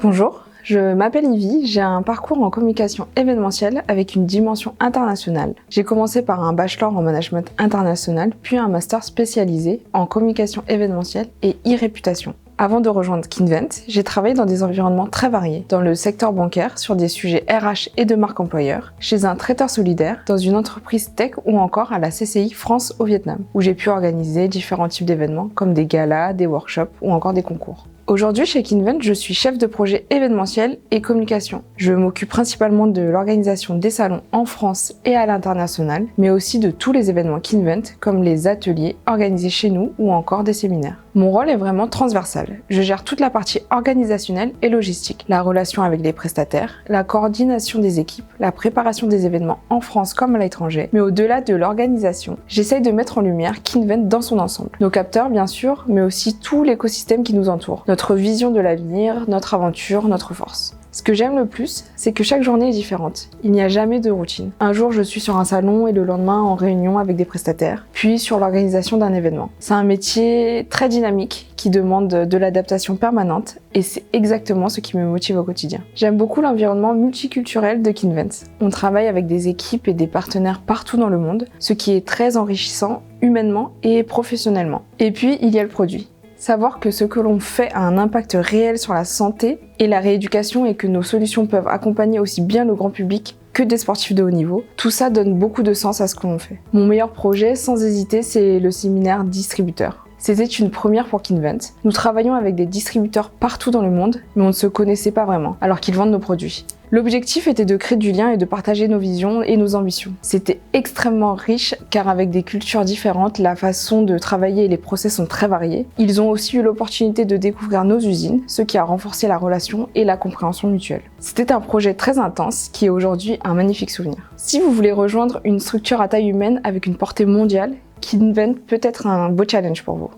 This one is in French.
Bonjour, je m'appelle Ivy, j'ai un parcours en communication événementielle avec une dimension internationale. J'ai commencé par un bachelor en management international, puis un master spécialisé en communication événementielle et e-réputation. Avant de rejoindre Kinvent, j'ai travaillé dans des environnements très variés, dans le secteur bancaire, sur des sujets RH et de marque employeur, chez un traiteur solidaire, dans une entreprise tech ou encore à la CCI France au Vietnam, où j'ai pu organiser différents types d'événements comme des galas, des workshops ou encore des concours. Aujourd'hui, chez Kinvent, je suis chef de projet événementiel et communication. Je m'occupe principalement de l'organisation des salons en France et à l'international, mais aussi de tous les événements Kinvent, comme les ateliers organisés chez nous ou encore des séminaires. Mon rôle est vraiment transversal. Je gère toute la partie organisationnelle et logistique, la relation avec les prestataires, la coordination des équipes, la préparation des événements en France comme à l'étranger. Mais au-delà de l'organisation, j'essaye de mettre en lumière Kinvent dans son ensemble. Nos capteurs, bien sûr, mais aussi tout l'écosystème qui nous entoure. Notre vision de l'avenir, notre aventure, notre force. Ce que j'aime le plus, c'est que chaque journée est différente. Il n'y a jamais de routine. Un jour, je suis sur un salon et le lendemain en réunion avec des prestataires, puis sur l'organisation d'un événement. C'est un métier très dynamique qui demande de l'adaptation permanente et c'est exactement ce qui me motive au quotidien. J'aime beaucoup l'environnement multiculturel de Kinvent. On travaille avec des équipes et des partenaires partout dans le monde, ce qui est très enrichissant humainement et professionnellement. Et puis, il y a le produit. Savoir que ce que l'on fait a un impact réel sur la santé et la rééducation et que nos solutions peuvent accompagner aussi bien le grand public que des sportifs de haut niveau, tout ça donne beaucoup de sens à ce que l'on fait. Mon meilleur projet, sans hésiter, c'est le séminaire distributeur. C'était une première pour Kinvent. Nous travaillons avec des distributeurs partout dans le monde, mais on ne se connaissait pas vraiment, alors qu'ils vendent nos produits. L'objectif était de créer du lien et de partager nos visions et nos ambitions. C'était extrêmement riche car avec des cultures différentes, la façon de travailler et les process sont très variés. Ils ont aussi eu l'opportunité de découvrir nos usines, ce qui a renforcé la relation et la compréhension mutuelle. C'était un projet très intense qui est aujourd'hui un magnifique souvenir. Si vous voulez rejoindre une structure à taille humaine avec une portée mondiale, Kinvent peut être un beau challenge pour vous.